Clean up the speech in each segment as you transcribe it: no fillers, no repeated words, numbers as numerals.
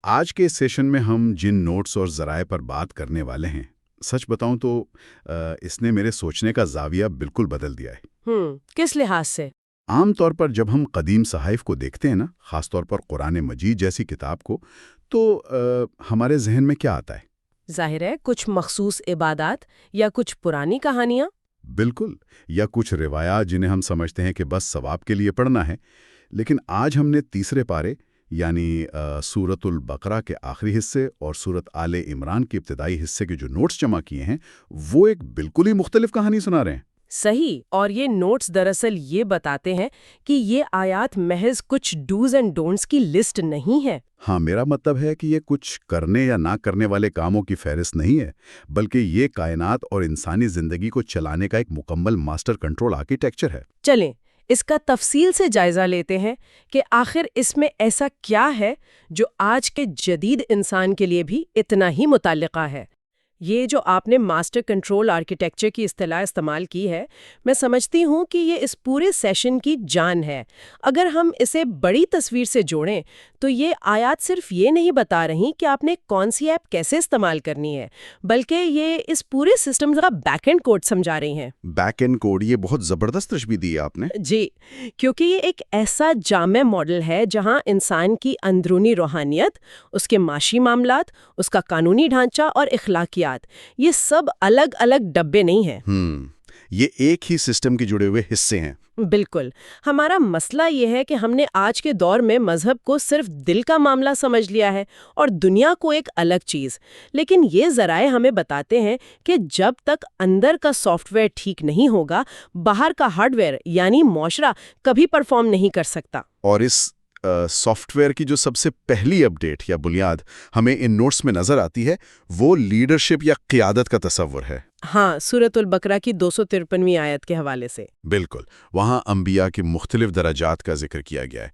آج کے اس سیشن میں ہم جن نوٹس اور ذرائع پر بات کرنے والے ہیں، سچ بتاؤں تو اس نے میرے سوچنے کا زاویہ بالکل بدل دیا ہے۔ کس لحاظ سے؟ عام طور پر جب ہم قدیم صحائف کو دیکھتے ہیں نا، خاص طور پر قرآن مجید جیسی کتاب کو، تو ہمارے ذہن میں کیا آتا ہے؟ ظاہر ہے کچھ مخصوص عبادات یا کچھ پرانی کہانیاں۔ بالکل، یا کچھ روایات جنہیں ہم سمجھتے ہیں کہ بس ثواب کے لیے پڑھنا ہے۔ لیکن آج ہم نے تیسرے پارے یعنی سورۃ البقرہ کے آخری حصے اور سورۃ آل عمران کے ابتدائی حصے کے جو نوٹس جمع کیے ہیں، وہ ایک بالکل ہی مختلف کہانی سنا رہے ہیں۔ صحیح، اور یہ نوٹس دراصل یہ بتاتے ہیں کہ یہ آیات محض کچھ ڈوز اینڈ ڈونٹس کی لسٹ نہیں ہے۔ ہاں، میرا مطلب ہے کہ یہ کچھ کرنے یا نہ کرنے والے کاموں کی فہرست نہیں ہے، بلکہ یہ کائنات اور انسانی زندگی کو چلانے کا ایک مکمل ماسٹر کنٹرول آرکیٹیکچر ہے۔ چلیں اس کا تفصیل سے جائزہ لیتے ہیں کہ آخر اس میں ایسا کیا ہے جو آج کے جدید انسان کے لیے بھی اتنا ہی متعلقہ ہے۔ یہ جو آپ نے ماسٹر کنٹرول آرکیٹیکچر کی اصطلاح استعمال کی ہے، میں سمجھتی ہوں کہ یہ اس پورے سیشن کی جان ہے۔ اگر ہم اسے بڑی تصویر سے جوڑیں تو یہ آیات صرف یہ نہیں بتا رہی کہ آپ نے کون سی ایپ کیسے استعمال کرنی ہے، بلکہ یہ اس پورے سسٹم کا بیک اینڈ کوڈ سمجھا رہی ہیں۔ بیک اینڈ کوڈ، یہ بہت زبردست تشبیہ دی آپ نے۔ جی، کیونکہ یہ ایک ایسا جامع ماڈل ہے جہاں انسان کی اندرونی روحانیت، اس کے معاشی معاملات، اس کا قانونی ڈھانچہ اور اخلاقیات، یہ سب الگ الگ ڈبے نہیں ہیں۔ یہ ایک ہی سسٹم کے جڑے ہوئے حصے ہیں۔ بالکل۔ ہمارا مسئلہ یہ ہے کہ ہم نے آج کے دور میں مذہب کو صرف دل کا معاملہ سمجھ لیا ہے اور دنیا کو ایک الگ چیز۔ لیکن یہ ذرائع ہمیں بتاتے ہیں کہ جب تک اندر کا سافٹ ویئر ٹھیک نہیں ہوگا، باہر کا ہارڈ ویئر یعنی معاشرہ کبھی پرفارم نہیں کر سکتا۔ اور اس سافٹ ویئر کی جو سب سے پہلی اپڈیٹ یا بنیاد ہمیں ان نوٹس میں نظر آتی ہے، وہ لیڈرشپ یا قیادت کا تصور ہے۔ ہاں، سورۃ البقرہ کی 253ویں آیت کے حوالے سے۔ بالکل، وہاں انبیاء کے مختلف درجات کا ذکر کیا گیا ہے۔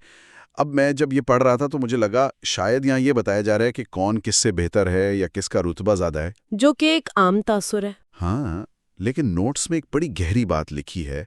اب میں جب یہ پڑھ رہا تھا تو مجھے لگا شاید یہاں یہ بتایا جا رہا ہے کہ کون کس سے بہتر ہے یا کس کا رتبہ زیادہ ہے، جو کہ ایک عام تاثر ہے۔ ہاں، لیکن نوٹس میں ایک بڑی گہری بات لکھی ہے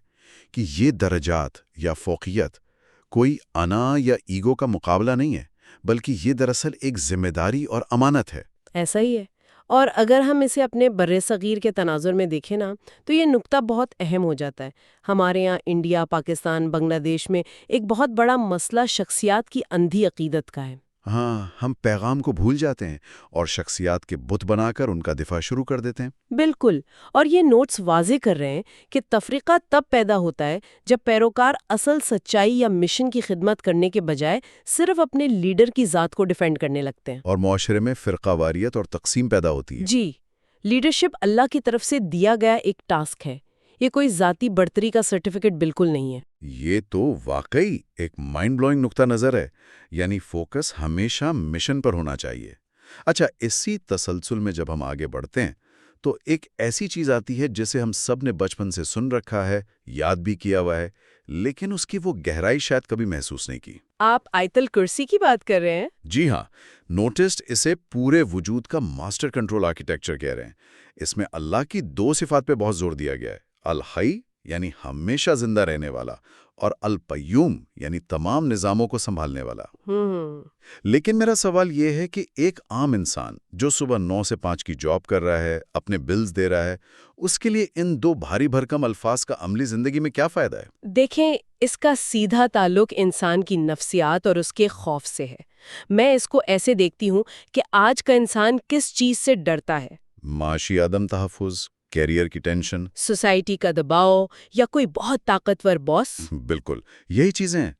کہ یہ درجات یا فوقیت کوئی انا یا ایگو کا مقابلہ نہیں ہے، بلکہ یہ دراصل ایک ذمہ داری اور امانت ہے۔ ایسا ہی ہے، اور اگر ہم اسے اپنے بر صغیر کے تناظر میں دیکھیں نا تو یہ نقطہ بہت اہم ہو جاتا ہے۔ ہمارے یہاں انڈیا، پاکستان، بنگلہ دیش میں ایک بہت بڑا مسئلہ شخصیات کی اندھی عقیدت کا ہے۔ ہاں، ہم پیغام کو بھول جاتے ہیں اور شخصیات کے بت بنا کر ان کا دفاع شروع کر دیتے ہیں۔ بالکل، اور یہ نوٹس واضح کر رہے ہیں کہ تفریقہ تب پیدا ہوتا ہے جب پیروکار اصل سچائی یا مشن کی خدمت کرنے کے بجائے صرف اپنے لیڈر کی ذات کو ڈیفینڈ کرنے لگتے ہیں، اور معاشرے میں فرقہ واریت اور تقسیم پیدا ہوتی ہے۔ جی، لیڈرشپ اللہ کی طرف سے دیا گیا ایک ٹاسک ہے، یہ کوئی ذاتی برتری کا سرٹیفکیٹ بالکل نہیں ہے۔ یہ تو واقعی ایک مائنڈ بلوئنگ نقطہ نظر ہے، یعنی فوکس ہمیشہ مشن پر ہونا چاہیے۔ اچھا، اسی تسلسل میں جب ہم آگے بڑھتے ہیں تو ایک ایسی چیز آتی ہے جسے ہم سب نے بچپن سے سن رکھا ہے، یاد بھی کیا ہوا ہے، لیکن اس کی وہ گہرائی شاید کبھی محسوس نہیں کی۔ آپ آیت الکرسی کی بات کر رہے ہیں؟ جی ہاں، نوٹسٹ اسے پورے وجود کا ماسٹر کنٹرول آرکیٹیکچر کہہ رہے ہیں۔ اس میں اللہ کی دو صفات پہ بہت زور دیا گیا ہے، الحی یعنی ہمیشہ زندہ رہنے والا، اور القیوم یعنی تمام نظاموں کو سنبھالنے والا۔ لیکن میرا سوال یہ ہے کہ ایک عام انسان جو صبح 9 سے 5 کی جاب کر رہا ہے، اپنے بلز دے رہا ہے، اس کے لیے ان دو بھاری بھرکم الفاظ کا عملی زندگی میں کیا فائدہ ہے؟ دیکھیں، اس کا سیدھا تعلق انسان کی نفسیات اور اس کے خوف سے ہے۔ میں اس کو ایسے دیکھتی ہوں کہ آج کا انسان کس چیز سے ڈرتا ہے؟ معاشی عدم تحفظ، کیریئر کی ٹینشن، سوسائٹی کا دباؤ، یا کوئی بہت طاقتور باس۔ بالکل یہی چیزیں ہیں۔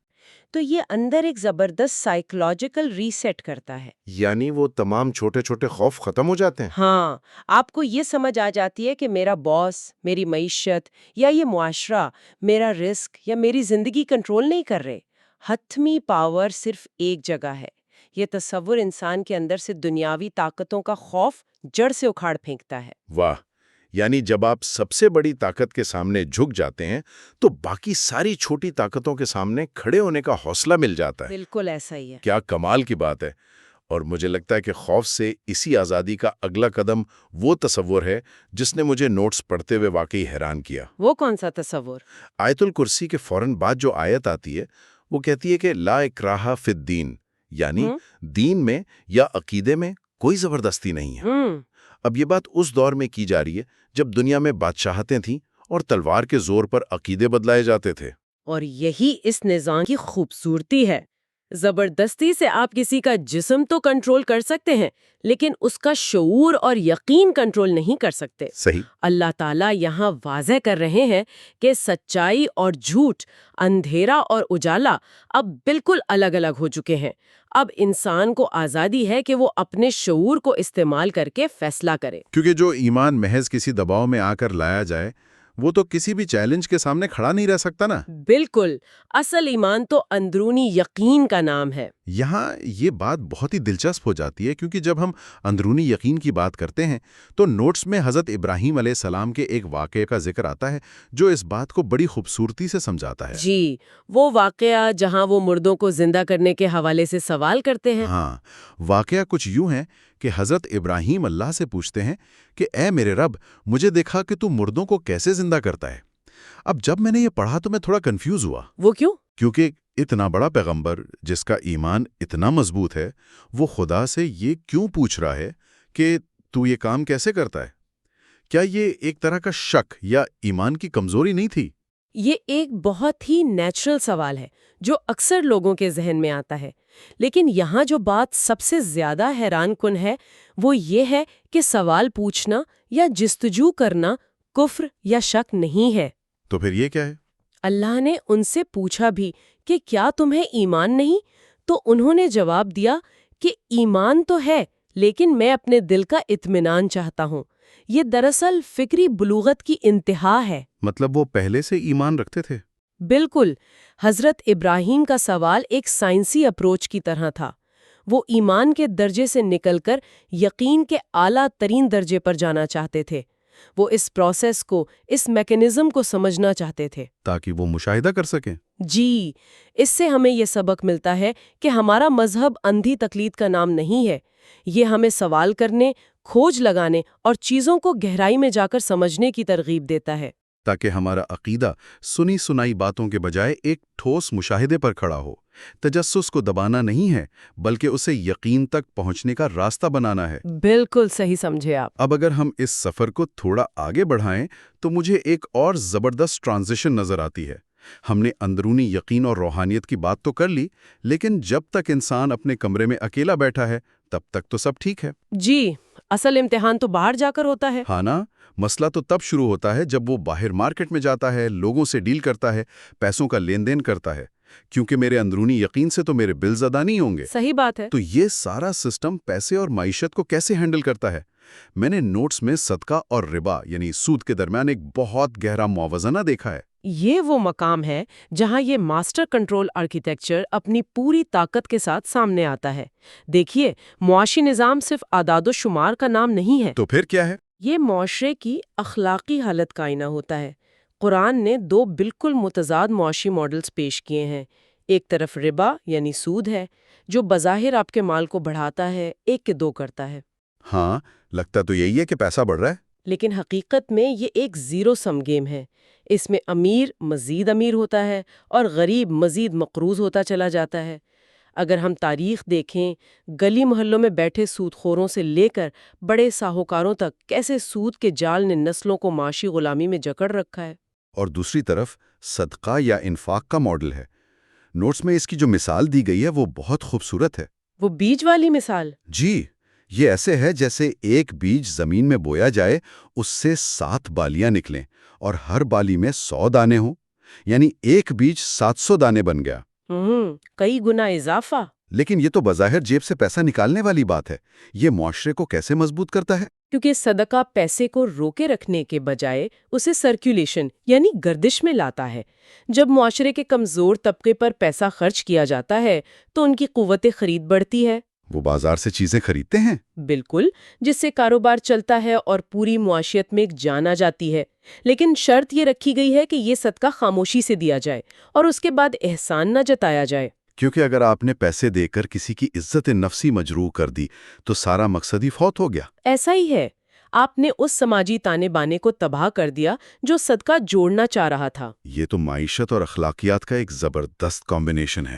تو یہ اندر ایک زبردست سائیکولوجیکل ریسیٹ کرتا ہے، یعنی وہ تمام چھوٹے چھوٹے خوف ختم ہو جاتے ہیں۔ ہاں، آپ کو یہ سمجھ آ جاتی ہے کہ میرا باس، میری معیشت یا یہ معاشرہ میرا رزق یا میری زندگی کنٹرول نہیں کر رہے۔ حتمی پاور صرف ایک جگہ ہے۔ یہ تصور انسان کے اندر سے دنیاوی طاقتوں کا خوف جڑ سے اکھاڑ پھینکتا ہے۔ واہ، یعنی جب آپ سب سے بڑی طاقت کے سامنے جھک جاتے ہیں تو باقی ساری چھوٹی طاقتوں کے سامنے کھڑے ہونے کا حوصلہ مل جاتا ہے۔ بالکل ایسا ہی ہے۔ کیا کمال کی بات ہے۔ اور مجھے لگتا ہے کہ خوف سے اسی آزادی کا اگلا قدم وہ تصور ہے جس نے مجھے نوٹس پڑھتے ہوئے واقعی حیران کیا۔ وہ کون سا تصور؟ آیت الکرسی کے فوراً بعد جو آیت آتی ہے وہ کہتی ہے کہ لا اکراہ فی الدین، یعنی دین میں یا عقیدے میں کوئی زبردستی نہیں ہے۔ اب یہ بات اس دور میں کی جا رہی ہے جب دنیا میں بادشاہتیں تھیں اور تلوار کے زور پر عقیدے بدلائے جاتے تھے۔ اور یہی اس نظام کی خوبصورتی ہے۔ زبردستی سے آپ کسی کا جسم تو کنٹرول کر سکتے ہیں، لیکن اس کا شعور اور یقین کنٹرول نہیں کر سکتے۔ صحیح۔ اللہ تعالیٰ یہاں واضح کر رہے ہیں کہ سچائی اور جھوٹ، اندھیرا اور اجالا اب بالکل الگ الگ ہو چکے ہیں۔ اب انسان کو آزادی ہے کہ وہ اپنے شعور کو استعمال کر کے فیصلہ کرے۔ کیونکہ جو ایمان محض کسی دباؤ میں آ کر لایا جائے وہ تو کسی بھی چیلنج کے سامنے کھڑا نہیں رہ سکتا نا۔ بالکل، اصل ایمان تو اندرونی یقین کا نام ہے۔ یہاں یہ بات بہت ہی دلچسپ ہو جاتی ہے کیونکہ جب ہم اندرونی یقین کی بات کرتے ہیں تو نوٹس میں حضرت ابراہیم علیہ السلام کے ایک واقعے کا ذکر آتا ہے جو اس بات کو بڑی خوبصورتی سے سمجھاتا ہے۔ جی، وہ واقعہ جہاں وہ مردوں کو زندہ کرنے کے حوالے سے سوال کرتے ہیں۔ ہاں، واقعہ کچھ یوں ہے کہ حضرت ابراہیم اللہ سے پوچھتے ہیں کہ اے میرے رب، مجھے دیکھا کہ تو مردوں کو کیسے زندہ کرتا ہے۔ اب جب میں نے یہ پڑھا تو میں تھوڑا کنفیوز ہوا۔ وہ کیوں؟ کیونکہ اتنا بڑا پیغمبر جس کا ایمان اتنا مضبوط ہے وہ خدا سے یہ کیوں پوچھ رہا ہے کہ تو یہ کام کیسے کرتا ہے؟ کیا یہ ایک طرح کا شک یا ایمان کی کمزوری نہیں تھی؟ یہ ایک بہت ہی نیچرل سوال ہے جو اکثر لوگوں کے ذہن میں آتا ہے، لیکن یہاں جو بات سب سے زیادہ حیران کن ہے وہ یہ ہے کہ سوال پوچھنا یا جستجو کرنا کفر یا شک نہیں ہے۔ تو پھر یہ کیا ہے؟ اللہ نے ان سے پوچھا بھی کہ کیا تمہیں ایمان نہیں؟ تو انہوں نے جواب دیا کہ ایمان تو ہے، لیکن میں اپنے دل کا اطمینان چاہتا ہوں۔ یہ دراصل فکری بلوغت کی انتہا ہے۔ مطلب وہ پہلے سے ایمان رکھتے تھے؟ بالکل، حضرت ابراہیم کا سوال ایک سائنسی اپروچ کی طرح تھا۔ وہ ایمان کے درجے سے نکل کر یقین کے اعلیٰ ترین درجے پر جانا چاہتے تھے۔ وہ اس پروسیس کو، اس میکانزم کو سمجھنا چاہتے تھے تاکہ وہ مشاہدہ کر سکیں۔ جی، اس سے ہمیں یہ سبق ملتا ہے کہ ہمارا مذہب اندھی تقلید کا نام نہیں ہے۔ یہ ہمیں سوال کرنے، کھوج لگانے اور چیزوں کو گہرائی میں جا کر سمجھنے کی ترغیب دیتا ہے، تاکہ ہمارا عقیدہ سنی سنائی باتوں کے بجائے ایک ٹھوس مشاہدے پر کھڑا ہو۔ تجسس کو دبانا نہیں ہے بلکہ اسے یقین تک پہنچنے کا راستہ بنانا ہے۔ بالکل صحیح سمجھے آپ۔ اب اگر ہم اس سفر کو تھوڑا آگے بڑھائیں تو مجھے ایک اور زبردست ٹرانزیشن نظر آتی ہے۔ ہم نے اندرونی یقین اور روحانیت کی بات تو کر لی، لیکن جب تک انسان اپنے کمرے میں اکیلا بیٹھا ہے تب تک تو سب ٹھیک ہے۔ جی، اصل امتحان تو باہر جا کر ہوتا ہے۔ ہاں نا، مسئلہ تو تب شروع ہوتا ہے جب وہ باہر مارکیٹ میں جاتا ہے، لوگوں سے ڈیل کرتا ہے، پیسوں کا لین دین کرتا ہے، کیونکہ میرے اندرونی یقین سے تو میرے بلز ادا نہیں ہوں گے۔ صحیح بات ہے۔ تو یہ سارا سسٹم پیسے اور معیشت کو کیسے ہینڈل کرتا ہے؟ میں نے نوٹس میں صدقہ اور ربا یعنی سود کے درمیان ایک بہت گہرا موازنہ دیکھا ہے۔ یہ وہ مقام ہے جہاں یہ ماسٹر کنٹرول آرکیٹیکچر اپنی پوری طاقت کے ساتھ سامنے آتا ہے۔ دیکھیے، معاشی نظام صرف اعداد و شمار کا نام نہیں ہے، تو پھر کیا ہے؟ یہ معاشرے کی اخلاقی حالت کا آئینہ ہوتا ہے۔ قرآن نے دو بالکل متضاد معاشی ماڈلز پیش کیے ہیں۔ ایک طرف ربا یعنی سود ہے جو بظاہر آپ کے مال کو بڑھاتا ہے، ایک کے دو کرتا ہے، ہاں، لگتا تو یہی ہے کہ پیسہ بڑھ رہا ہے۔ لیکن حقیقت میں یہ ایک زیرو سم گیم ہے۔ اس میں امیر مزید امیر ہوتا ہے اور غریب مزید مقروض ہوتا چلا جاتا ہے۔ اگر ہم تاریخ دیکھیں، گلی محلوں میں بیٹھے سود خوروں سے لے کر بڑے ساہوکاروں تک کیسے سود کے جال نے نسلوں کو معاشی غلامی میں جکڑ رکھا ہے۔ اور دوسری طرف صدقہ یا انفاق کا ماڈل ہے۔ نوٹس میں اس کی جو مثال دی گئی ہے وہ بہت خوبصورت ہے۔ وہ بیج والی مثال؟ جی، یہ ایسے ہے جیسے ایک بیج زمین میں بویا جائے، اس سے 7 بالیاں نکلیں اور ہر بالی میں 100 دانے ہوں، یعنی ایک بیج 700 دانے بن گیا۔ کئی گنا اضافہ۔ لیکن یہ تو بظاہر جیب سے پیسہ نکالنے والی بات ہے۔ یہ معاشرے کو کیسے مضبوط کرتا ہے؟ کیونکہ صدقہ پیسے کو روکے رکھنے کے بجائے اسے سرکولیشن یعنی گردش میں لاتا ہے۔ جب معاشرے کے کمزور طبقے پر پیسہ خرچ کیا جاتا ہے تو ان کی قوت خرید بڑھتی ہے۔ وہ بازار سے چیزیں خریدتے ہیں۔ بالکل، جس سے کاروبار چلتا ہے اور پوری معاشیت میں ایک جان آ جاتی ہے۔ لیکن شرط یہ رکھی گئی ہے کہ یہ صدقہ خاموشی سے دیا جائے اور اس کے بعد احسان نہ جتایا جائے۔ کیونکہ اگر آپ نے پیسے دے کر کسی کی عزت نفسی مجروح کر دی تو سارا مقصد ہی فوت ہو گیا۔ ایسا ہی ہے، آپ نے اس سماجی تانے بانے کو تباہ کر دیا جو صدقہ جوڑنا چاہ رہا تھا۔ یہ تو معیشت اور اخلاقیات کا ایک زبردست کمبینیشن ہے۔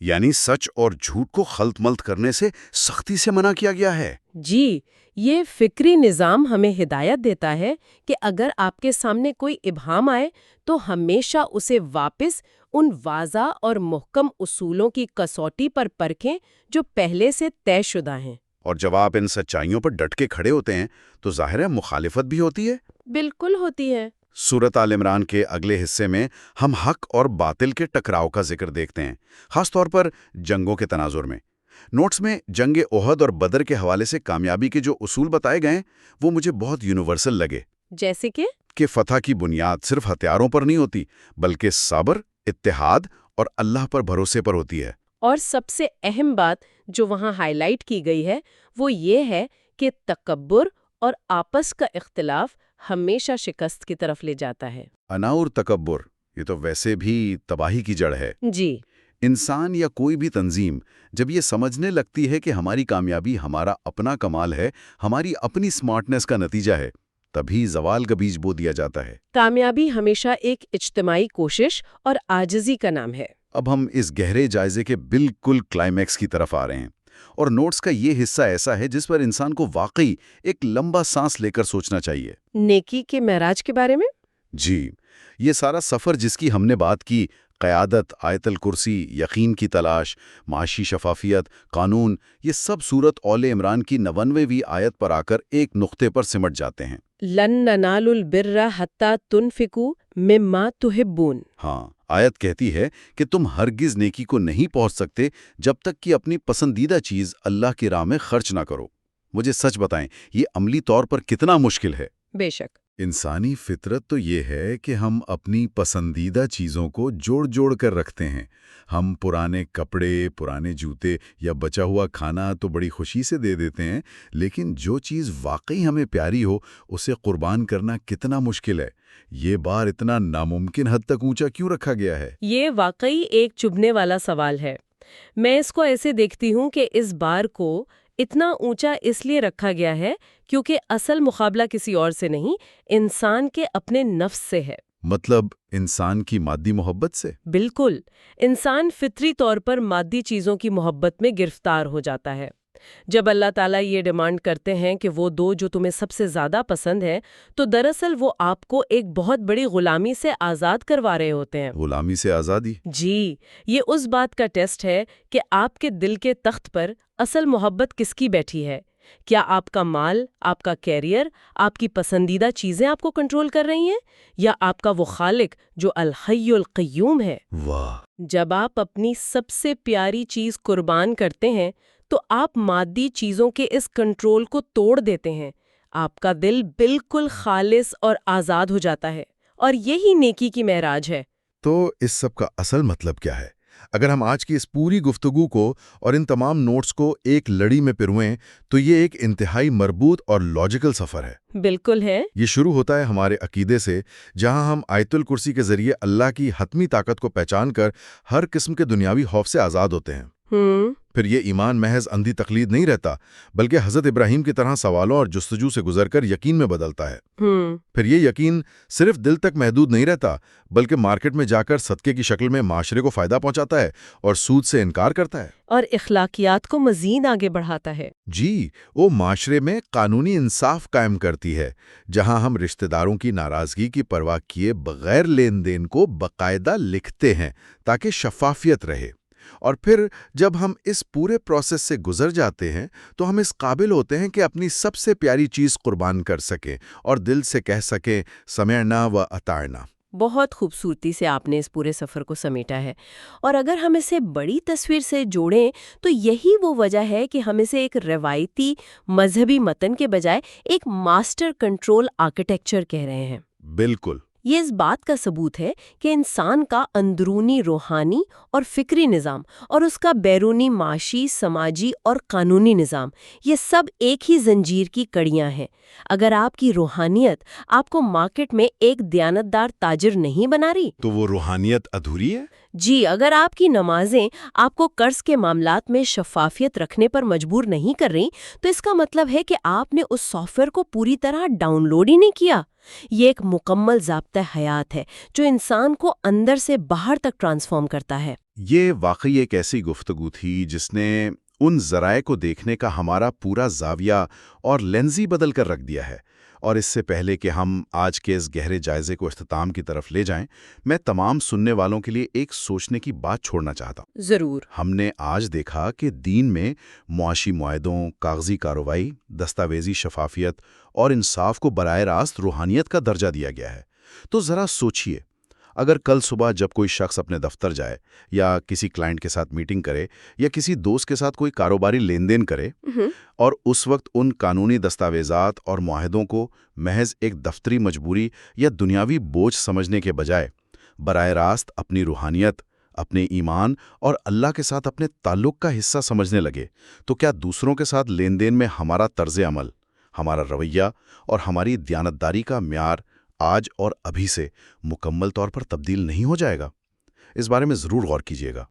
یعنی سچ اور جھوٹ کو خلط ملط کرنے سے سختی سے منع کیا گیا ہے۔ جی، یہ فکری نظام ہمیں ہدایت دیتا ہے کہ اگر آپ کے سامنے کوئی ابہام آئے تو ہمیشہ اسے واپس ان واضح اور محکم اصولوں کی کسوٹی پر پرکھیں جو پہلے سے طے شدہ ہیں۔ اور جب آپ ان سچائیوں پر ڈٹ کے کھڑے ہوتے ہیں تو ظاہر ہے مخالفت بھی ہوتی ہے۔ بالکل ہوتی ہے۔ سورۃ آل عمران کے اگلے حصے میں ہم حق اور باطل کے ٹکراؤ کا ذکر دیکھتے ہیں، خاص طور پر جنگوں کے تناظر میں۔ نوٹس میں جنگ احد اور بدر کے حوالے سے کامیابی کے جو اصول بتائے گئے وہ مجھے بہت یونیورسل لگے۔ جیسے کہ فتح کی بنیاد صرف ہتھیاروں پر نہیں ہوتی بلکہ صبر، اتحاد اور اللہ پر بھروسے پر ہوتی ہے۔ اور سب سے اہم بات جو وہاں ہائی لائٹ کی گئی ہے وہ یہ ہے کہ تکبر اور آپس کا اختلاف ہمیشہ شکست کی طرف لے جاتا ہے۔ انا اور تکبر یہ تو ویسے بھی تباہی کی جڑ ہے۔ جی، انسان یا کوئی بھی تنظیم جب یہ سمجھنے لگتی ہے کہ ہماری کامیابی ہمارا اپنا کمال ہے، ہماری اپنی سمارٹنس کا نتیجہ ہے، تبھی زوال کا بیج بو دیا جاتا ہے۔ کامیابی ہمیشہ ایک اجتماعی کوشش اور عاجزی کا نام ہے۔ اب ہم اس گہرے جائزے کے بالکل کلائمیکس کی طرف آ رہے ہیں، اور نوٹس کا یہ حصہ ایسا ہے جس پر انسان کو واقعی ایک لمبا سانس لے کر سوچنا چاہیے۔ نیکی کے معراج کے بارے میں؟ جی، یہ سارا سفر جس کی ہم نے بات کی، قیادت، آیت الکرسی، یقین کی تلاش، معاشی شفافیت، قانون، یہ سب سورۃ آل عمران کی 99ویں آیت پر آ کر ایک نقطے پر سمٹ جاتے ہیں۔ لن ننالوا البر حتی تنفقوا مما تحبون۔ ہاں، آیت کہتی ہے کہ تم ہرگز نیکی کو نہیں پہنچ سکتے جب تک کہ اپنی پسندیدہ چیز اللہ کی راہ میں خرچ نہ کرو۔ مجھے سچ بتائیں، یہ عملی طور پر کتنا مشکل ہے؟ بے شک۔ انسانی فطرت تو یہ ہے کہ ہم اپنی پسندیدہ چیزوں کو جوڑ کر رکھتے ہیں۔ ہم پرانے کپڑے، پرانے جوتے یا بچا ہوا کھانا تو بڑی خوشی سے دے دیتے ہیں، لیکن جو چیز واقعی ہمیں پیاری ہو اسے قربان کرنا کتنا مشکل ہے۔ یہ بار اتنا ناممکن حد تک اونچا کیوں رکھا گیا ہے؟ یہ واقعی ایک چبھنے والا سوال ہے۔ میں اس کو ایسے دیکھتی ہوں کہ اس بار کو اتنا اونچا اس لیے رکھا گیا ہے کیونکہ اصل مقابلہ کسی اور سے نہیں، انسان کے اپنے نفس سے ہے۔ مطلب انسان کی مادی محبت سے؟ بالکل، انسان فطری طور پر مادی چیزوں کی محبت میں گرفتار ہو جاتا ہے۔ جب اللہ تعالیٰ یہ ڈیمانڈ کرتے ہیں کہ وہ دو جو تمہیں سب سے زیادہ پسند ہے، تو دراصل وہ آپ کو ایک بہت بڑی غلامی سے آزاد کروا رہے ہوتے ہیں۔ غلامی سے آزادی؟ جی، یہ اس بات کا ٹیسٹ ہے کہ آپ کے دل کے تخت پر اصل محبت کس کی بیٹھی ہے۔ کیا آپ کا مال، آپ کا کیریئر، آپ کی پسندیدہ چیزیں آپ کو کنٹرول کر رہی ہیں، یا آپ کا وہ خالق جو الحی القیوم ہے؟ واہ! جب آپ اپنی سب سے پیاری چیز قربان کرتے ہیں تو آپ مادی چیزوں کے اس کنٹرول کو توڑ دیتے ہیں۔ آپ کا دل بالکل خالص اور آزاد ہو جاتا ہے، اور یہی نیکی کی معراج ہے۔ تو اس سب کا اصل مطلب کیا ہے؟ اگر ہم آج کی اس پوری گفتگو کو اور ان تمام نوٹس کو ایک لڑی میں پرویں تو یہ ایک انتہائی مربوط اور لاجیکل سفر ہے۔ بالکل ہے۔ یہ شروع ہوتا ہے ہمارے عقیدے سے، جہاں ہم آیت الکرسی کے ذریعے اللہ کی حتمی طاقت کو پہچان کر ہر قسم کے دنیاوی خوف سے آزاد ہوتے ہیں۔ پھر یہ ایمان محض اندھی تقلید نہیں رہتا، بلکہ حضرت ابراہیم کی طرح سوالوں اور جستجو سے گزر کر یقین میں بدلتا ہے۔ پھر یہ یقین صرف دل تک محدود نہیں رہتا، بلکہ مارکیٹ میں جا کر صدقے کی شکل میں معاشرے کو فائدہ پہنچاتا ہے اور سود سے انکار کرتا ہے، اور اخلاقیات کو مزید آگے بڑھاتا ہے۔ جی، وہ معاشرے میں قانونی انصاف قائم کرتی ہے، جہاں ہم رشتہ داروں کی ناراضگی کی پرواہ کیے بغیر لین دین کو باقاعدہ لکھتے ہیں تاکہ شفافیت رہے۔ اور پھر جب ہم اس پورے پروسیس سے گزر جاتے ہیں تو ہم اس قابل ہوتے ہیں کہ اپنی سب سے پیاری چیز قربان کر سکیں اور دل سے کہہ سکیں سمعنا و اطعنا۔ بہت خوبصورتی سے آپ نے اس پورے سفر کو سمیٹا ہے، اور اگر ہم اسے بڑی تصویر سے جوڑیں تو یہی وہ وجہ ہے کہ ہم اسے ایک روایتی مذہبی متن کے بجائے ایک ماسٹر کنٹرول آرکیٹیکچر کہہ رہے ہیں۔ بالکل۔ یہ اس بات کا ثبوت ہے کہ انسان کا اندرونی روحانی اور فکری نظام اور اس کا بیرونی معاشی، سماجی اور قانونی نظام، یہ سب ایک ہی زنجیر کی کڑیاں ہیں۔ اگر آپ کی روحانیت آپ کو مارکیٹ میں ایک دیانتدار تاجر نہیں بنا رہی تو وہ روحانیت ادھوری ہے؟ جی، اگر آپ کی نمازیں آپ کو قرض کے معاملات میں شفافیت رکھنے پر مجبور نہیں کر رہی، تو اس کا مطلب ہے کہ آپ نے اس سافٹ ویئر کو پوری طرح ڈاؤن لوڈ ہی نہیں کیا۔ یہ ایک مکمل ضابطہ حیات ہے جو انسان کو اندر سے باہر تک ٹرانسفارم کرتا ہے۔ یہ واقعی ایک ایسی گفتگو تھی جس نے ان ذرائع کو دیکھنے کا ہمارا پورا زاویہ اور لینز ہی بدل کر رکھ دیا ہے۔ اور اس سے پہلے کہ ہم آج کے اس گہرے جائزے کو اختتام کی طرف لے جائیں، میں تمام سننے والوں کے لیے ایک سوچنے کی بات چھوڑنا چاہتا ہوں۔ ضرور۔ ہم نے آج دیکھا کہ دین میں معاشی معاہدوں، کاغذی کارروائی، دستاویزی شفافیت اور انصاف کو براہ راست روحانیت کا درجہ دیا گیا ہے۔ تو ذرا سوچئے، اگر کل صبح جب کوئی شخص اپنے دفتر جائے یا کسی کلائنٹ کے ساتھ میٹنگ کرے یا کسی دوست کے ساتھ کوئی کاروباری لین دین کرے اور اس وقت ان قانونی دستاویزات اور معاہدوں کو محض ایک دفتری مجبوری یا دنیاوی بوجھ سمجھنے کے بجائے براہ راست اپنی روحانیت، اپنے ایمان اور اللہ کے ساتھ اپنے تعلق کا حصہ سمجھنے لگے، تو کیا دوسروں کے ساتھ لین دین میں ہمارا طرز عمل، ہمارا رویہ اور ہماری دیانتداری کا معیار آج اور ابھی سے مکمل طور پر تبدیل نہیں ہو جائے گا؟ اس بارے میں ضرور غور کیجیے گا۔